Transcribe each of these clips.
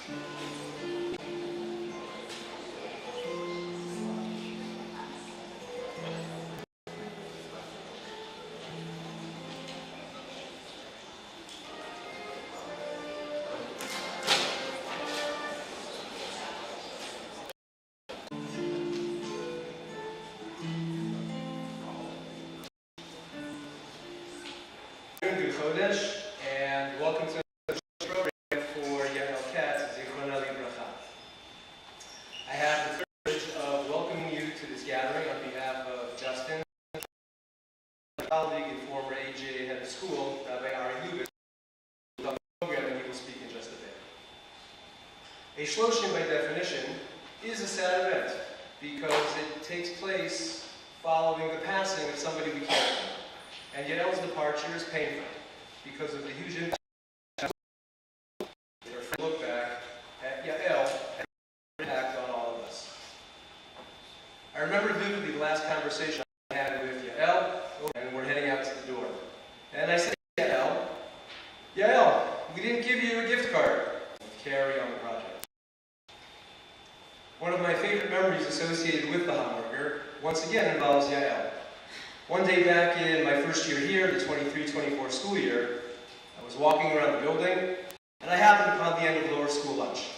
Good Chodesh, and welcome to the program for Yael Katz, Zichronah Livracha. I have the privilege of welcoming you to this gathering on behalf of Justin, a colleague and former AJ head of school, Rabbi Ari Lubitz, who is on the program and he will speak in just a bit. A Shloshim, by definition, is a sad event because it takes place following the passing of somebody we care for. And Yael's departure is painful because of the huge impact look back at Yael and the impact on all of us. I remember vividly the last conversation I had with Yael, and we're heading out to the door. And I said to Yael, we didn't give you a gift card. Carry on the project. One of my favorite memories associated with the hamburger once again involves Yael. One day back in my first year here, the 23-24 school year, I was walking around the building, and I happened upon the end of lower school lunch.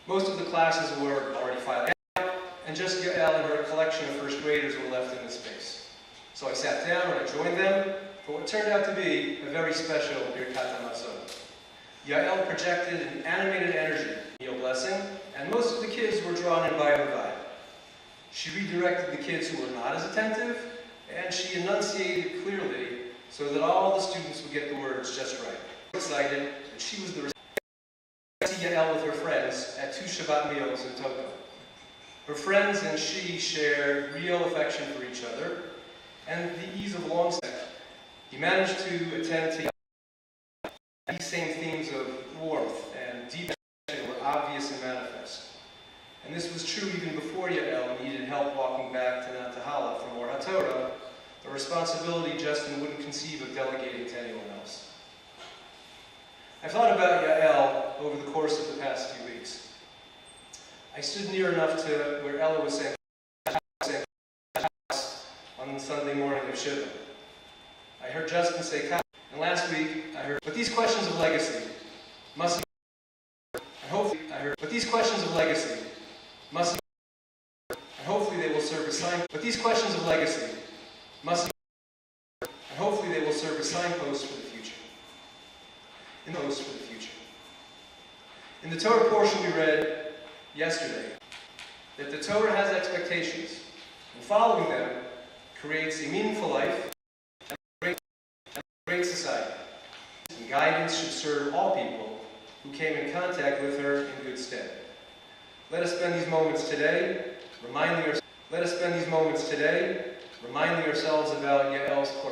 Most of the classes were already filed out, and just Yael and her collection of first graders were left in the space. So I sat down and I joined them for what turned out to be a very special Birkat HaMazon. Yael projected an animated energy, meal blessing, and most of the kids were drawn in by her vibe. She redirected the kids who were not as attentive, and she enunciated clearly so that all the students would get the words just right. I was excited that she was the recipient. I see Yael with her friends at 2 Shabbat meals in Tokyo. Her friends and she shared real affection for each other and the ease of long stay. He managed to attend to these same themes of warmth and deep affection were obvious and manifest. And this was true even before Yael needed help walking back to Natahala from Morah, a responsibility Justin wouldn't conceive of delegating to anyone else. I've thought about Yael over the course of the past few weeks. I stood near enough to where Ella was saying on Sunday morning of Shiva. I heard Justin say Katz, and last week I heard, but these questions of legacy must be, and hopefully I heard, but these questions of legacy must be, and hopefully they will serve as sign, but these questions of legacy must be, and hopefully they will serve as signposts for the future. In those for the future. In the Torah portion we read yesterday, that the Torah has expectations, and following them creates a meaningful life and a great society. And guidance should serve all people who came in contact with her in good stead. Let us spend these moments today reminding ourselves about Yael's core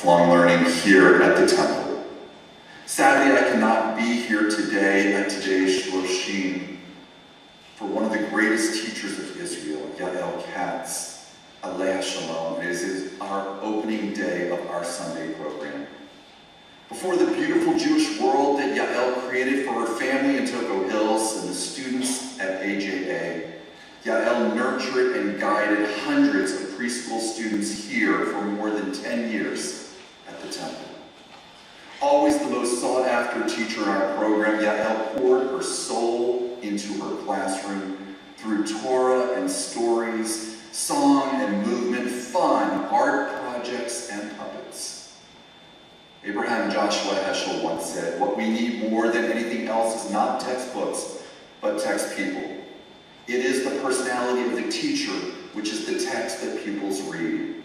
Long learning here at the temple. Sadly, I cannot be here today at today's Shloshim for one of the greatest teachers of Israel, Yael Katz, Aleh Shalom. It is our opening day of our Sunday program. Before the beautiful Jewish world that Yael created for her family in Toco Hills and the students at AJA, Yael nurtured and guided hundreds of preschool students here for more than 10 years at the temple. Always the most sought-after teacher in our program, Yael poured her soul into her classroom through Torah and stories, song and movement, fun, art projects, and puppets. Abraham Joshua Heschel once said, "What we need more than anything else is not textbooks, but text people. It is the personality of the teacher, which is the text that pupils read,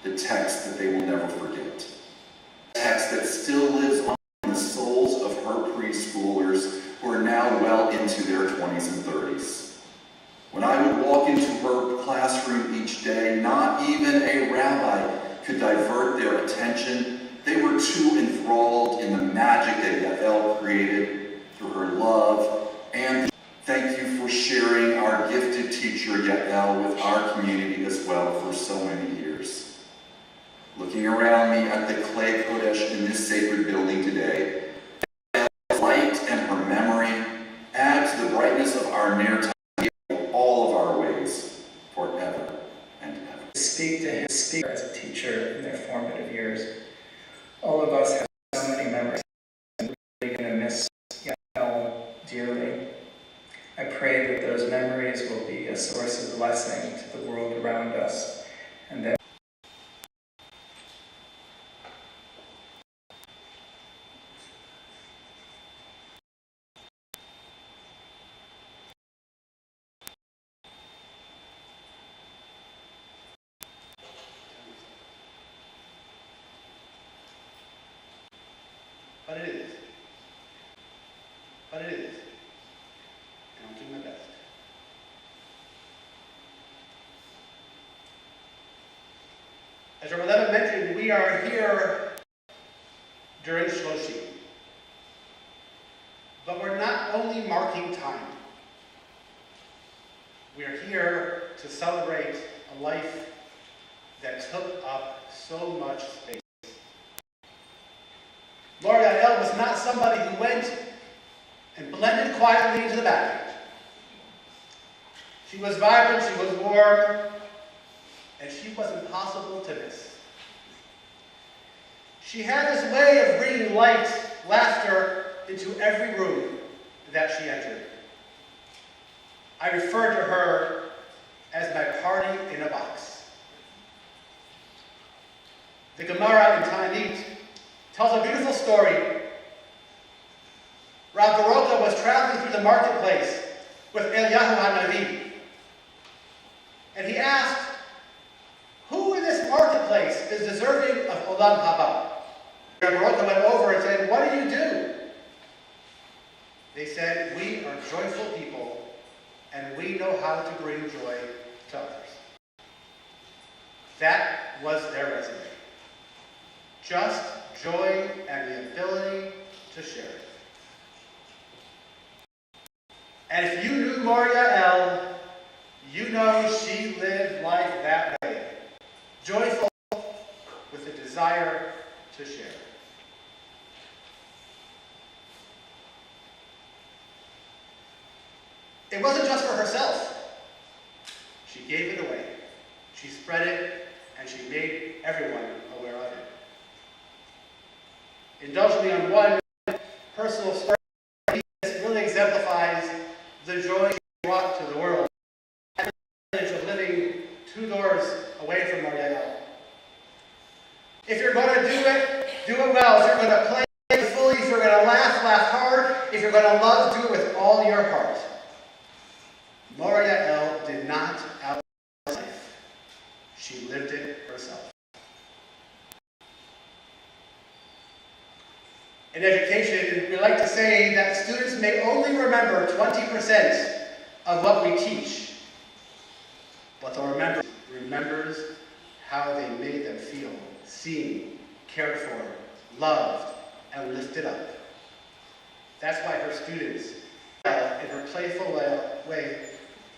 the text that they will never forget. Text that still lives on in the souls of her preschoolers who are now well into their 20s and 30s. When I would walk into her classroom each day, not even a rabbi could divert their attention. They were too enthralled in the magic that Yael created through her love. And thank you for sharing our gifted teacher, Yael, with our community as well for so many years. Looking around me at the clay kodesh in this sacred building today, Yael's light and her memory add to the brightness of our near time in all of our ways, forever and ever." Speak to him, speak as a teacher in their formative years. All of us have so many memories, and we're going to miss Yael dearly. I pray that those memories will be a source of blessing to the world around us, and that But it is. And I'll do my best. As Rabbi Levin mentioned, we are here during Shloshim. But we're not only marking time. We are here to celebrate a life that took up so much space. Morah was not somebody who went and blended quietly into the background. She was vibrant, she was warm, and she was impossible to miss. She had this way of bringing light, laughter into every room that she entered. I refer to her as my party in a box. The Gemara in Ta'anit tells a beautiful story. Rav Baroka was traveling through the marketplace with Eliyahu HaNavi, and he asked, "Who in this marketplace is deserving of Olam Haba?" Rav Baroka went over and said, "What do you do?" They said, "We are joyful people, and we know how to bring joy to others." That was their resume. Just joy and the ability to share it. And if you knew Morah, you know she lived life that way. Joyful with a desire to share. It wasn't just for herself. She gave it away. She spread it, and she made everyone aware of it. Indulge me on one personal story that really exemplifies the joy she brought to the world. The privilege of living 2 doors away from Yael. If you're going to do it well. If you're going to play fully, if you're going to laugh hard. If you're going to love, do it with all your heart. Morah did not outlive life. She lived it herself. In education, we like to say that students may only remember 20% of what we teach, but they'll remembers how they made them feel seen, cared for, loved, and lifted up. That's why her students, in her playful way,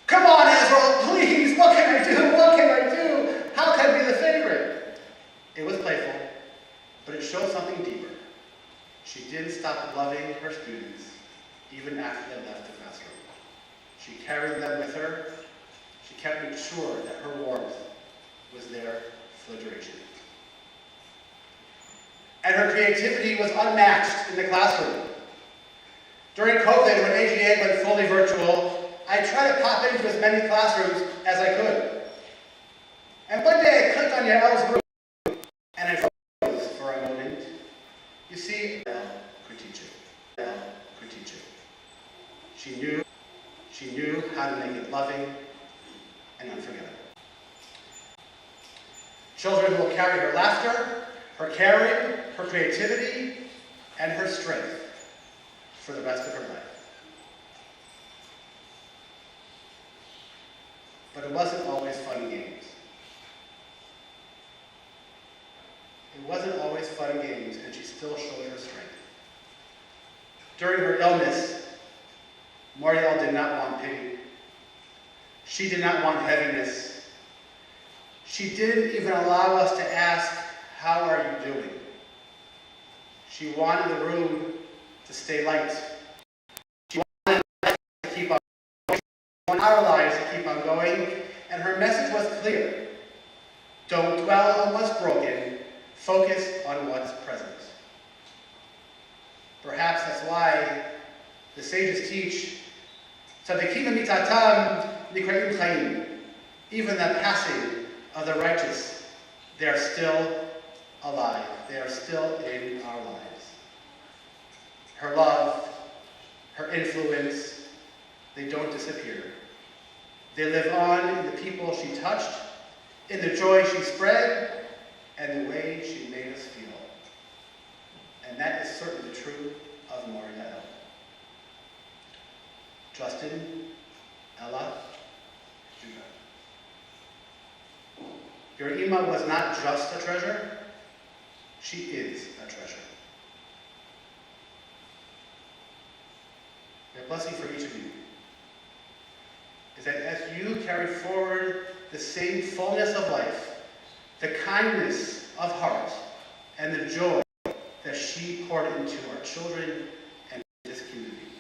"Come on, Ezra, please, what can I do? What can I do? How can I be the favorite?" It was playful, but it showed something deeper. She didn't stop loving her students even after they left the classroom. She carried them with her. She kept making sure that her warmth was there for the duration. And her creativity was unmatched in the classroom. During COVID, when AGA went fully virtual, I tried to pop into as many classrooms as I could. And one day I clicked on Yael's room, and I froze for a moment. You see, Yael could teach it. Yael could teach it. She knew how to make it loving and unforgettable. Children will carry her laughter, her caring, her creativity, and her strength for the rest of her life. But it wasn't always fun and games. It wasn't always fun and games, and she still showed her strength. During her illness, Morah did not want pity. She did not want heaviness. She didn't even allow us to ask, "How are you doing?" She wanted the room to stay light. She wanted life to keep on going. She wanted our lives to keep on going. And her message was clear. Don't dwell on what's broken. Focus on what's present. Perhaps that's why the sages teach, "Tzadikim mitatam nikraim chaim." Even the passing of the righteous, they are still alive. They are still in our lives. Her love, her influence, they don't disappear. They live on in the people she touched, in the joy she spread, and the way she made us feel. And that is certainly true of Morah Yael. Justin, Ella, Judah. Your Ima was not just a treasure, she is a treasure. A blessing for each of you is that as you carry forward the same fullness of life, the kindness of heart, and the joy that she poured into our children and this community.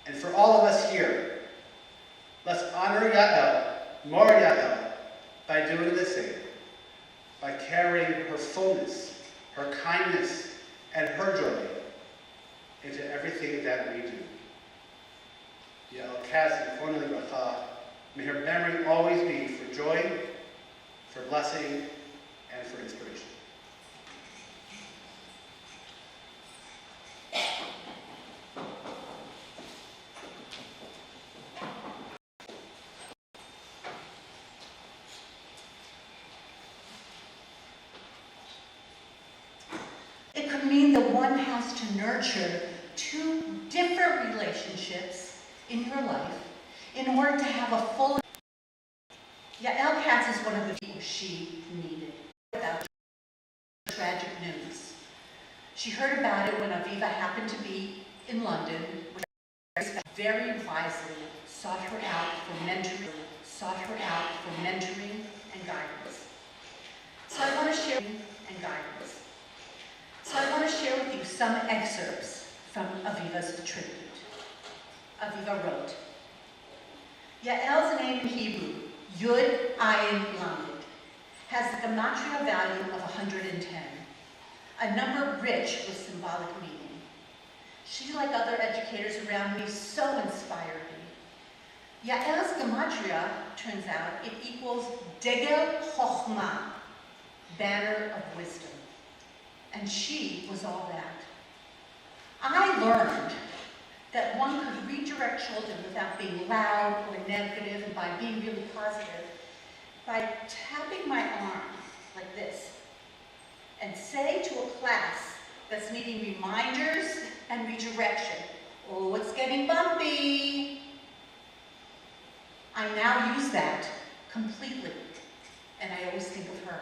And for all of us here, let's honor Yael, Morah Yael, by doing the same, by carrying her fullness, her kindness, and her joy into everything that we do. Yael Katz, may her memory always be for joy, for blessing, and for inspiration. It could mean that one has to nurture two different relationships in your life in order to have a full. Yael Katz is one of the people she needed without tragic news. She heard about it when Aviva happened to be in London, which very wisely sought her out for mentoring and guidance. So I want to share with you some excerpts from Aviva's tribute. Aviva wrote, Yael's name in Hebrew, Yud Ayin Lamed, has the gematria value of 110, a number rich with symbolic meaning. She, like other educators around me, so inspired me. Yael's gematria, turns out, it equals Degel Chochmah, banner of wisdom. And she was all that. I learned that one could redirect children without being loud or negative and by being really positive, by tapping my arm like this and say to a class that's needing reminders and redirection. Oh, it's getting bumpy. I now use that completely, and I always think of her.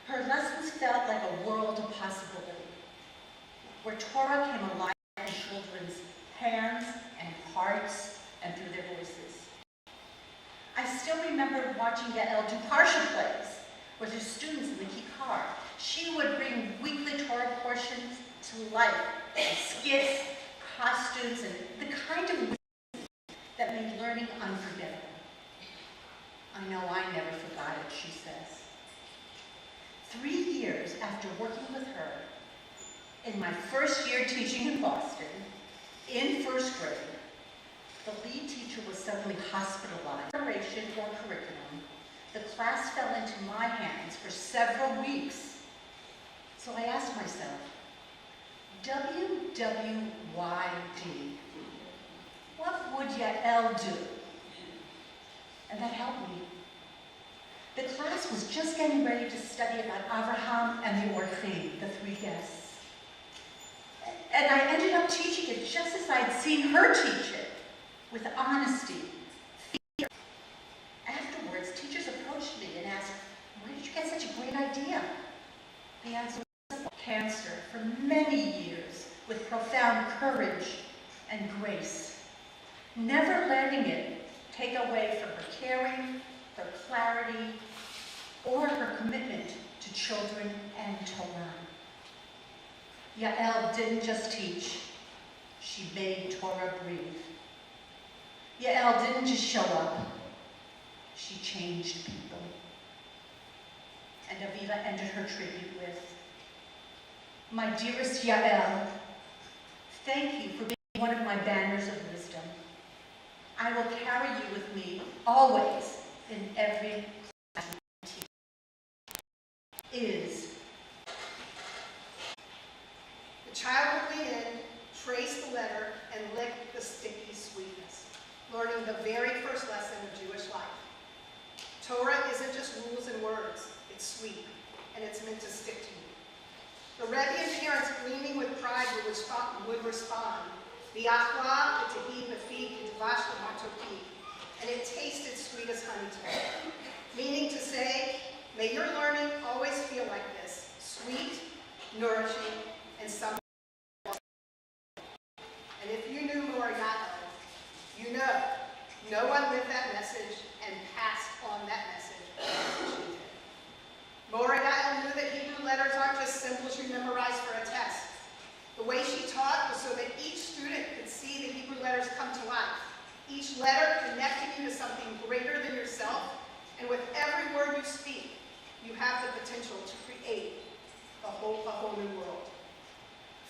Her lessons felt like a world of possibility, where Torah came alive in children's hands and hearts and through their voices. I still remember watching Yael do parsha plays with her students in the kikar. She would bring weekly Torah portions to life, skits, costumes, and the kind of wisdom that made learning unforgettable. I know I never forgot it, she says. 3 years after working with her, in my first year teaching in Boston, in first grade, the lead teacher was suddenly hospitalized. Preparation or curriculum, the class fell into my hands for several weeks. So I asked myself, WWYD, what would Yael do? And that helped me. The class was just getting ready to study about Abraham and the Orchim, the 3 guests. And I ended up teaching it just as I'd seen her teach it, with honesty, fear. Afterwards, teachers approached me and asked, where did you get such a great idea? The answer was cancer for many years, with profound courage and grace, never letting it take away from her caring, her clarity, or her commitment to children and Torah. Yael didn't just teach, she made Torah breathe. Yael didn't just show up, she changed people. And Aviva ended her tribute with, my dearest Yael, thank you for being one of my banners of wisdom. I will carry you with me always in every class I teach. Is. The child would lean in, trace the letter, and lick the sticky sweetness, learning the very first lesson of Jewish life. Torah isn't just rules and words, it's sweet, and it's meant to stick to you. The Rebbe and parents gleaming with pride would respond, V'achla v'tehi b'fi k'dvash l'matoki, and it tasted sweet as honey to me. Meaning to say, may your learning always feel like this, sweet, nourishing, and something. And if you knew Morah, you know no one lived that message and passed on that message as she did. Morah knew that Hebrew letters aren't just symbols you memorize for a test. The way she taught was so that each student could see the Hebrew letters come to life. Each letter connecting you to something greater than yourself, and with every word you speak, you have the potential to create a whole new world.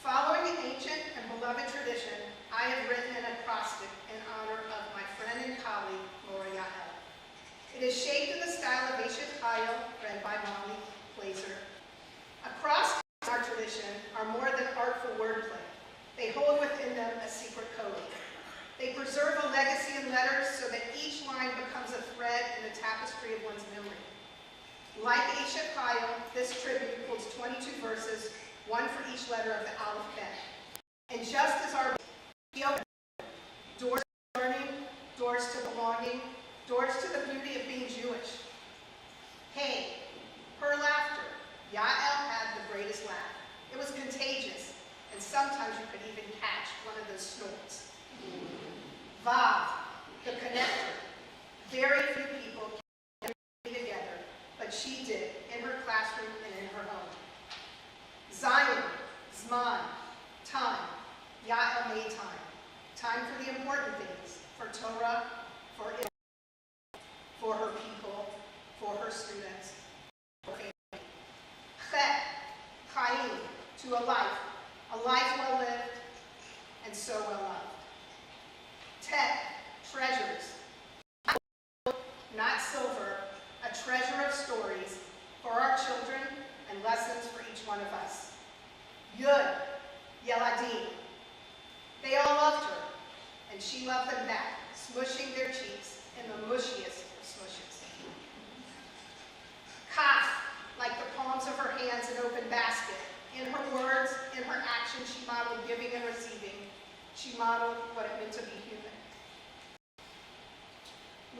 Following an ancient and beloved tradition, I have written an acrostic in honor of my friend and colleague, Morah Yael. It is shaped in the style of Eshet Chayil, read by Molly Glazer. Acrostics in our tradition are more than artful wordplay. They hold within them a secret code. They preserve a legacy in letters so that each line becomes a thread in the tapestry of one's memory. Like Eshet Chayil, this tribute holds 22 verses, one for each letter of the alphabet. And just as our doors to learning, doors to belonging, doors to the beauty of being Jewish. Hey, her laughter. Yael had the greatest laugh. It was contagious, and sometimes you could even catch one of those snorts. Vav, the connector. Very few people can be together, but she did in her classroom and in her home. Zion, Zman, time. Yael made time. Time for the important things, for Torah, for Israel, for her people, for her students, for her family. Chet, Chaim, to a life well lived and so well loved. Tet, treasures, not silver, a treasure of stories for our children and lessons for each one of us. Yud, Yeladim. They all loved her, and she loved them back, smushing their cheeks in the mushiest of smushes. Katz, like the palms of her hands in open basket, in her words, She modeled what it meant to be human.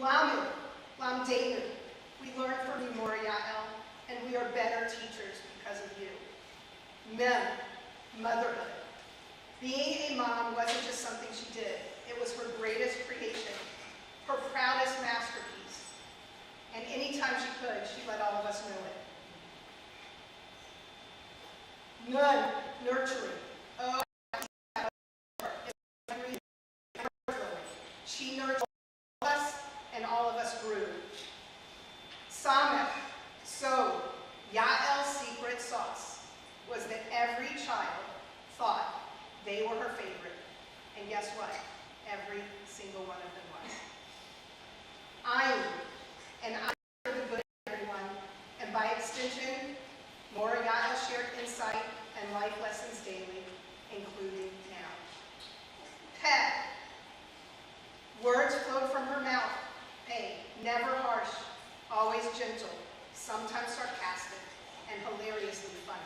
Lamu, Lamdenu, we learned from you, Morah, Yael, and we are better teachers because of you. Mem, motherhood. Being a mom wasn't just something she did. It was her greatest creation, her proudest masterpiece. And anytime she could, she let all of us know it. Nun, nurturing. Oh, she nurtured all of us, and all of us grew. Samech, so Yael's secret sauce was that every child thought they were her favorite. And guess what? Every single one of them was. I and I are the good in everyone, and by extension, Morah Yael shared insight and life lessons daily, including now. Peh, words flowed from her mouth. Hey, never harsh, always gentle, sometimes sarcastic, and hilariously funny.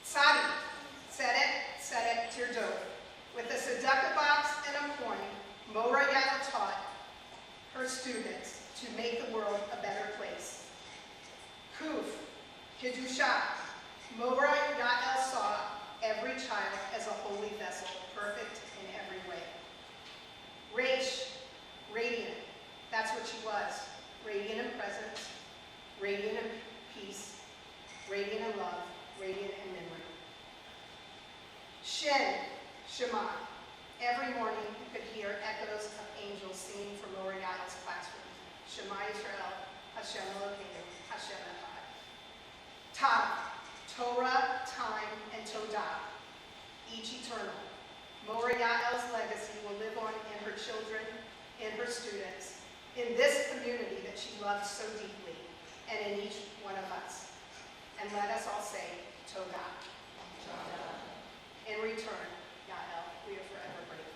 Tzadi, said it, Tirdo. With a tzedakah box and a coin, Morah Yael taught her students to make the world a better place. Kuf, Kedusha, Morah Yael saw every child as a holy vessel, perfect in every way. Reish, radiant, that's what she was. Radiant in presence, radiant in peace, radiant in love, radiant in memory. Shin, Shema. Every morning you could hear echoes of angels singing from Morah Yael's classroom. Shema Yisrael, Hashem Elokeinu, Hashem Echad. Tav, Torah, time, and Todah, each eternal. Morah Yael's legacy will live on in her children, in her students, in this community that she loved so deeply, and in each one of us. And let us all say, Todah. In return, Yael, we are forever grateful.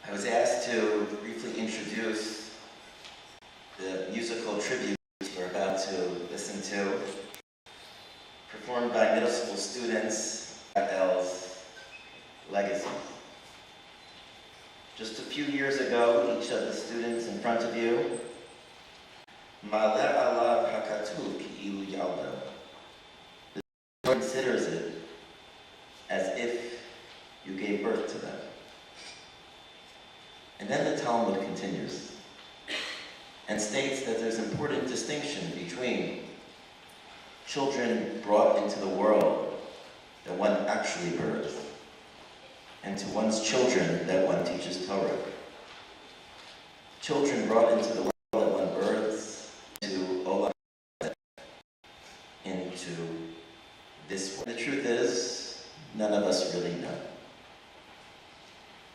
I was asked to briefly introduce the musical tribute we're about to listen to, performed by middle school students at Yael's legacy. Just a few years ago, each of the students in front of you, Maleh alav hakatuv ki'ilu yaldo, considers it as if you gave birth to them. And then the Talmud continues and states that there's important distinction between children brought into the world that one actually birthed and to one's children that one teaches Torah. Children brought into the world that one births into Olam, into this world. The truth is, none of us really know.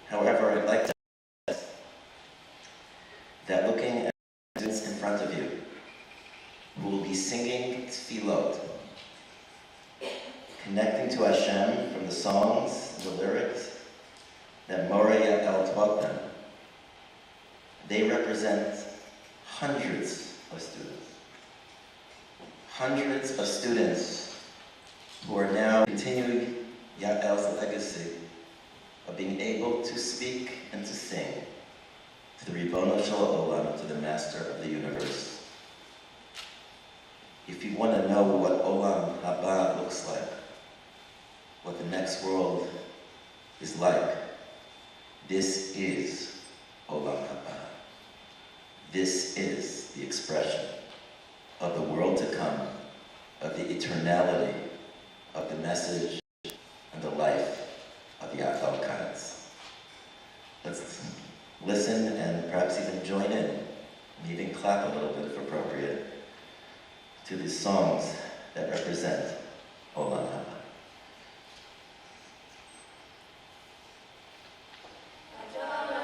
However, I'd like to that looking at the students in front of you, who will be singing tefillot, connecting to Hashem from the songs, the lyrics that Morah Yael taught them. They represent hundreds of students. Hundreds of students who are now continuing Yael's legacy of being able to speak and to sing to the Ribono Shel Olam, to the Master of the Universe. If you want to know what Olam Haba looks like, what the next world is like, this is Olam Haba. This is the expression of the world to come, of the eternality of the message and the life of Yael Katz. Let's listen and perhaps even join clap a little bit if appropriate to these songs that represent Olam Haba. Adon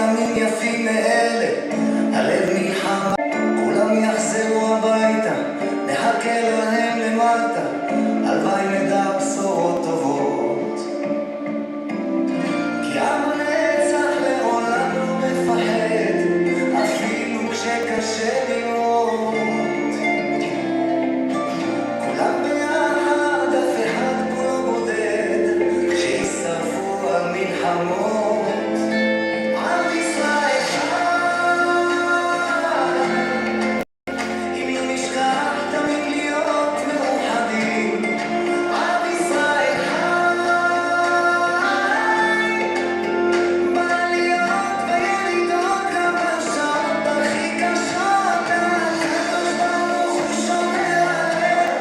ימים יפים מאלה, הלב נלחם, כולם יחזרו הביתה, נחכה להם למטה, הלוואי נדע בשורות טובות. כי עם הנצח לעולם לא מפחד, אפילו כשקשה לראות. כולם ביחד, אף אחד פה לא בודד, כשישרפו המלחמות. עם ישראל חי, אם לא נשכח תמיד להיות מאוחדים. עם ישראל חי, בעליות וירידות, גם בשעות הכי קשות, הקדוש ברוך הוא שומר עלינו.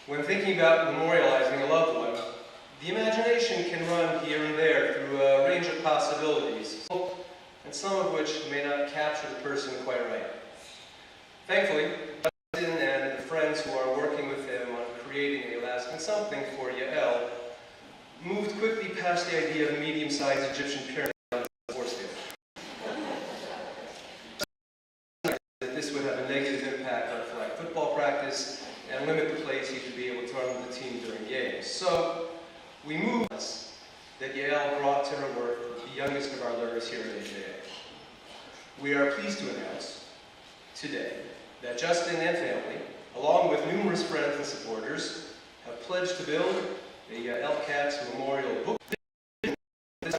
When thinking about memorializing a loved one, the imagination can run here and there through a range of possibilities, and some of which may not capture the person quite right. Thankfully, Justin and the friends who are working with him on creating a lasting something for Yael moved quickly past the idea of medium-sized Egyptian pyramids on the sports field. That this would have a negative impact on flag football practice and limit the plays he could be able to run with the team during games. So we moved that Yael brought to her work with the youngest of our learners here at AJA. We are pleased to announce today that Justin and family, along with numerous friends and supporters, have pledged to build a Yael Katz memorial book. This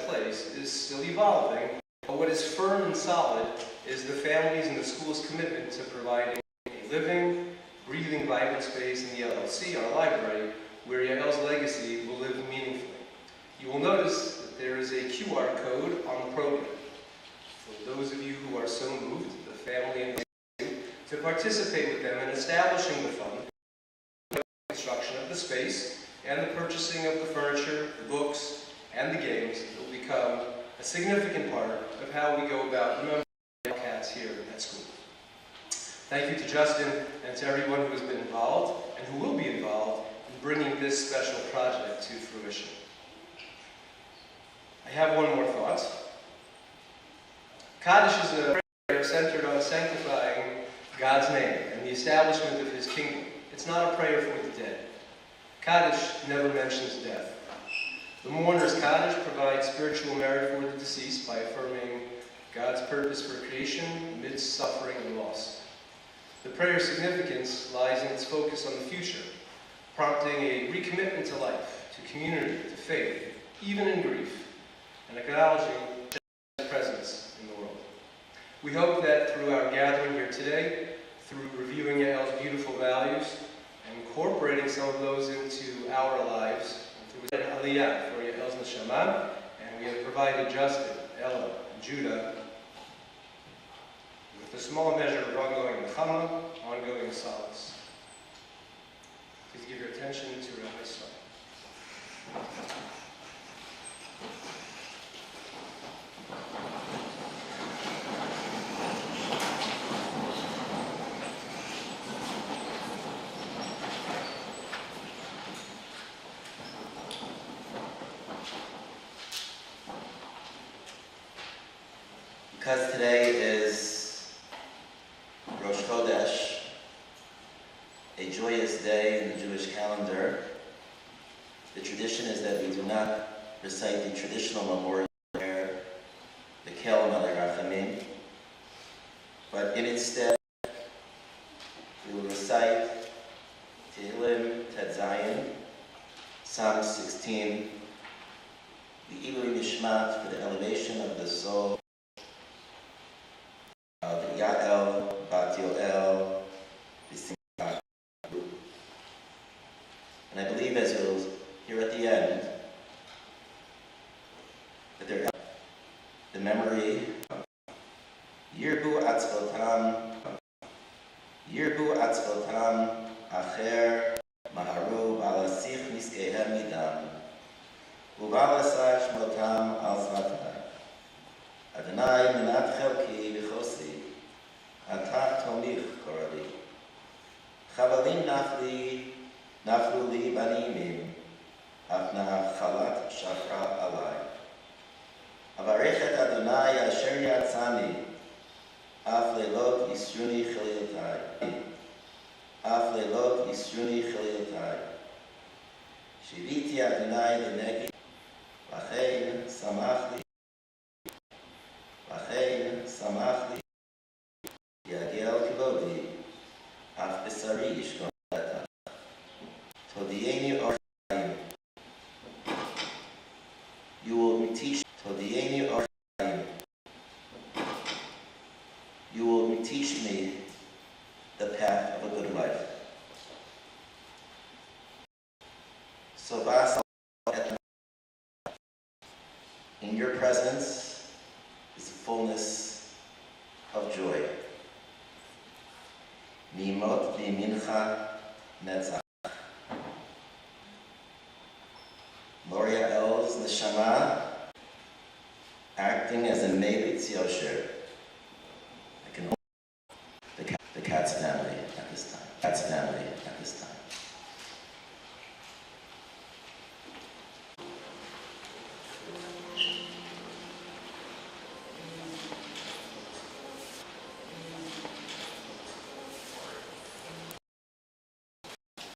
place is still evolving, but what is firm and solid is the family's and the school's commitment to providing a living, breathing, vibrant space in the LLC, our library, where Yael's legacy will live meaningfully. You will notice that there is a QR code on the program. For those of you who are so moved, the family and to participate with them in establishing the fund, the construction of the space, and the purchasing of the furniture, the books, and the games that will become a significant part of how we go about remembering Katz here at school. Thank you to Justin and to everyone who has been involved and who will be involved in bringing this special project to fruition. I have one more thought. Kaddish is a prayer centered on sanctifying God's name and the establishment of His kingdom. It's not a prayer for the dead. Kaddish never mentions death. The mourner's Kaddish provides spiritual merit for the deceased by affirming God's purpose for creation amidst suffering and loss. The prayer's significance lies in its focus on the future, prompting a recommitment to life, to community, to faith, even in grief, and acknowledging God's presence in the world. We hope that through our gathering here today, through reviewing Yael's beautiful values, and incorporating some of those into our lives, through an aliyah for Yael's neshama, and we have provided Justin, Ella, and Judah with a small measure of ongoing nechama, ongoing solace. Please give your attention to Rabbi Sar. Because today is Rosh Chodesh, a joyous day in the Jewish calendar, the tradition is that we do not recite the traditional memorial prayer, the Kel Malei Rachamim, but in its stead, we will recite Tehillim Tet Zayin, Psalm 16, the Ilui Nishmat for the elevation of the soul of Yael, Bat Yoel, and I believe, as you'll hear at the end, that there is the memory of Yirbu Atzvotam Acher Maharu Balasich Niskehem Midam Ubalasach Shmotam Al Zvatai Adonai Minat Chelki V'chosi Atach Tomich Korali Chavalim Naflu Li Banimim Avna Chalat Shafra Alai Avarechet Adonai Asher Yatzani Af Leilot Yisruni Chiliotai Af Leilot Yisruni Chiliotai Shiviti Adonai Lenegi Vachein Samachli Yael Kivodi Af Besari Yishkon Todieni Orchaim. You will teach Todieni Orchaim. You will teach me the path of a good life. So Vas, in your presence is fullness of joy. Mimot v'mincha netzach. Morah Yael's neshama acting as a Meibitz Yosher.